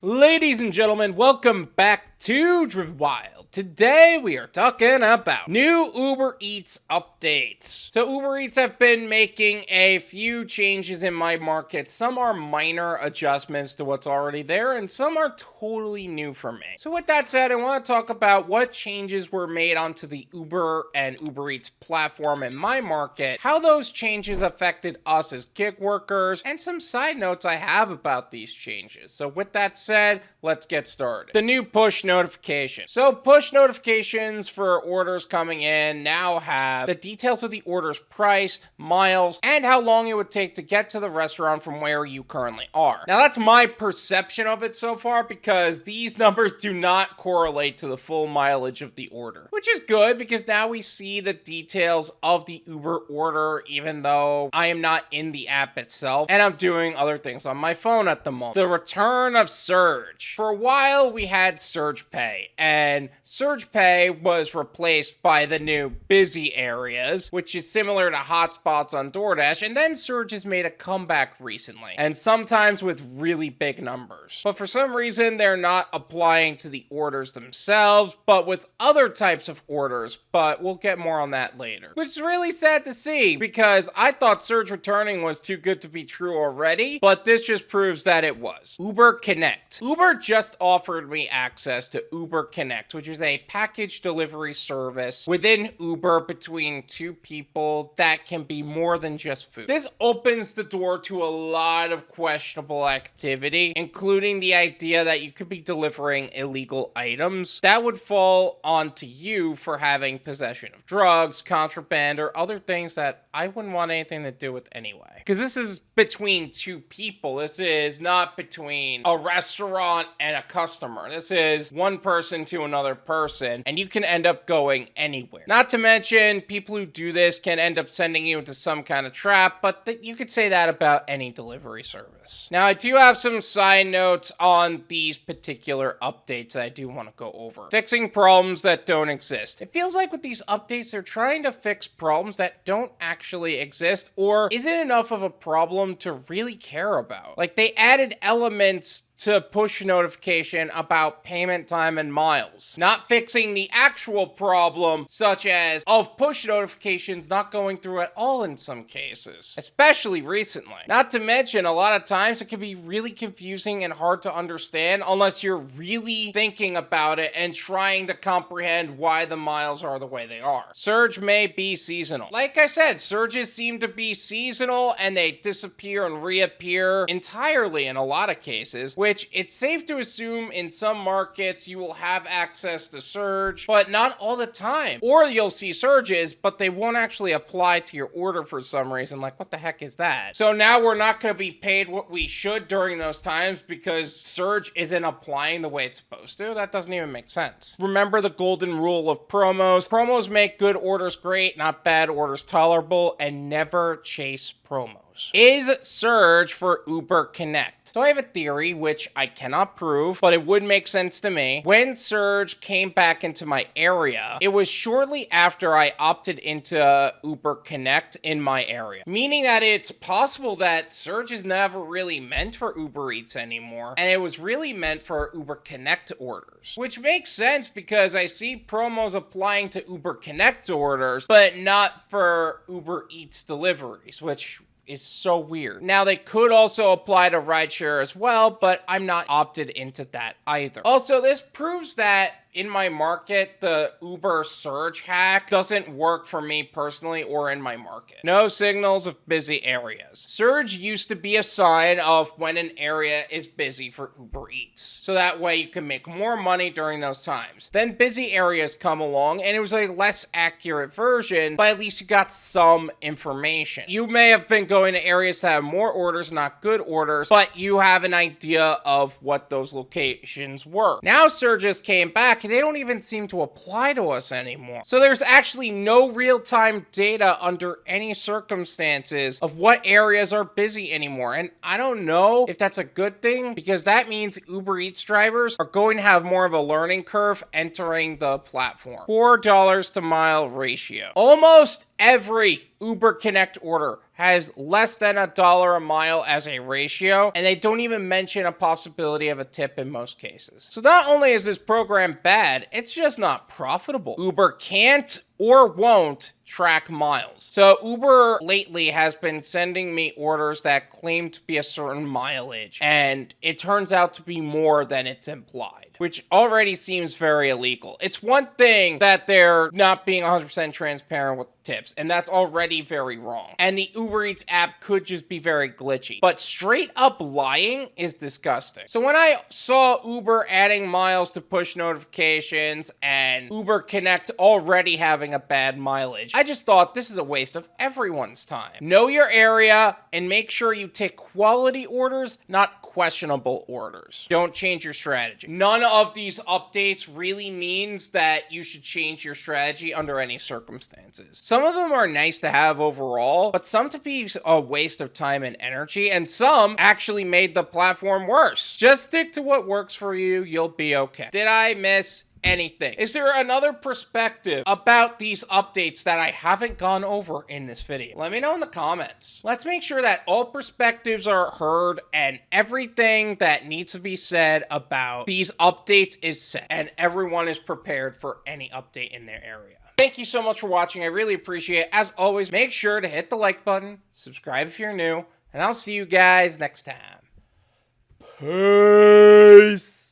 Ladies and gentlemen, welcome back to Driven Wild. Today we are talking about new Uber Eats updates. So Uber Eats have been making a few changes in my market. Some are minor adjustments to what's already there, and some are totally new for me. So with that said, I want to talk about what changes were made onto the Uber and Uber Eats platform in my market, how those changes affected us as gig workers, and some side notes I have about these changes. So with that said, let's get started. The new push notification. So push notifications for orders coming in now have the details of the order's price, miles, and how long it would take to get to the restaurant from where you currently are. Now that's my perception of it so far because these numbers do not correlate to the full mileage of the order, which is good because now we see the details of the Uber order even though I am not in the app itself and I'm doing other things on my phone at the moment. The return of Surge. For a while we had Surge Pay, and Surge Pay was replaced by the new busy areas, which is similar to hotspots on DoorDash, and then Surge has made a comeback recently, and sometimes with really big numbers. But for some reason, they're not applying to the orders themselves, but with other types of orders, but we'll get more on that later. Which is really sad to see, because I thought Surge returning was too good to be true already, but this just proves that it was. Uber Connect. Uber just offered me access to Uber Connect, which is a package delivery service within Uber between two people that can be more than just food. This opens the door to a lot of questionable activity, including the idea that you could be delivering illegal items. That would fall onto you for having possession of drugs, contraband, or other things that I wouldn't want anything to do with anyway. Because this is between two people. This is not between a restaurant and a customer. This is one person to another person, and you can end up going anywhere. Not to mention, people who do this can end up sending you into some kind of trap, but you could say that about any delivery service. Now, I do have some side notes on these particular updates that I do want to go over. Fixing problems that don't exist. It feels like with these updates, they're trying to fix problems that don't actually exist, or isn't enough of a problem to really care about. Like, they added elements to push notification about payment time and miles, not fixing the actual problem, such as of push notifications not going through at all in some cases, especially recently. Not to mention, a lot of times it can be really confusing and hard to understand unless you're really thinking about it and trying to comprehend why the miles are the way they are. Surge may be seasonal. Like I said, surges seem to be seasonal and they disappear and reappear entirely in a lot of cases, which it's safe to assume in some markets you will have access to Surge, but not all the time. Or you'll see surges, but they won't actually apply to your order for some reason. Like, what the heck is that? So now we're not going to be paid what we should during those times because Surge isn't applying the way it's supposed to? That doesn't even make sense. Remember the golden rule of promos. Promos make good orders great, not bad orders tolerable, and never chase promos. Is Surge for Uber Connect? So I have a theory, which I cannot prove, but it would make sense to me. When Surge came back into my area, it was shortly after I opted into Uber Connect in my area. Meaning that it's possible that Surge is never really meant for Uber Eats anymore, and it was really meant for Uber Connect orders. Which makes sense because I see promos applying to Uber Connect orders, but not for Uber Eats deliveries, which is so weird. Now, they could also apply to rideshare as well, but I'm not opted into that either. Also, this proves that in my market, the Uber Surge hack doesn't work for me personally or in my market. No signals of busy areas. Surge used to be a sign of when an area is busy for Uber Eats. So that way you can make more money during those times. Then busy areas come along and it was a less accurate version, but at least you got some information. You may have been going to areas that have more orders, not good orders, but you have an idea of what those locations were. Now Surges came back and they don't even seem to apply to us anymore. So there's actually no real-time data under any circumstances of what areas are busy anymore. And I don't know if that's a good thing because that means Uber Eats drivers are going to have more of a learning curve entering the platform. $4 to mile ratio. Almost every Uber Connect order has less than $1 a mile as a ratio, and they don't even mention a possibility of a tip in most cases. So not only is this program bad, it's just not profitable. Uber can't or won't track miles. So Uber lately has been sending me orders that claim to be a certain mileage, and it turns out to be more than it's implied, which already seems very illegal. It's one thing that they're not being 100% transparent with tips, and that's already very wrong. And the Uber Eats app could just be very glitchy. But straight up lying is disgusting. So when I saw Uber adding miles to push notifications and Uber Connect already having a bad mileage, I just thought this is a waste of everyone's time. Know your area and make sure you take quality orders, not questionable orders. Don't change your strategy. None of these updates really means that you should change your strategy under any circumstances. Some of them are nice to have overall, but some to be a waste of time and energy, and some actually made the platform worse. Just stick to what works for you, you'll be okay. Did I miss anything? Is there another perspective about these updates that I haven't gone over in this video? Let me know in the comments. Let's make sure that all perspectives are heard and everything that needs to be said about these updates is said, and everyone is prepared for any update in their area. Thank you so much for watching. I really appreciate it. As always, make sure to hit the like button, subscribe if you're new, and I'll see you guys next time. Peace.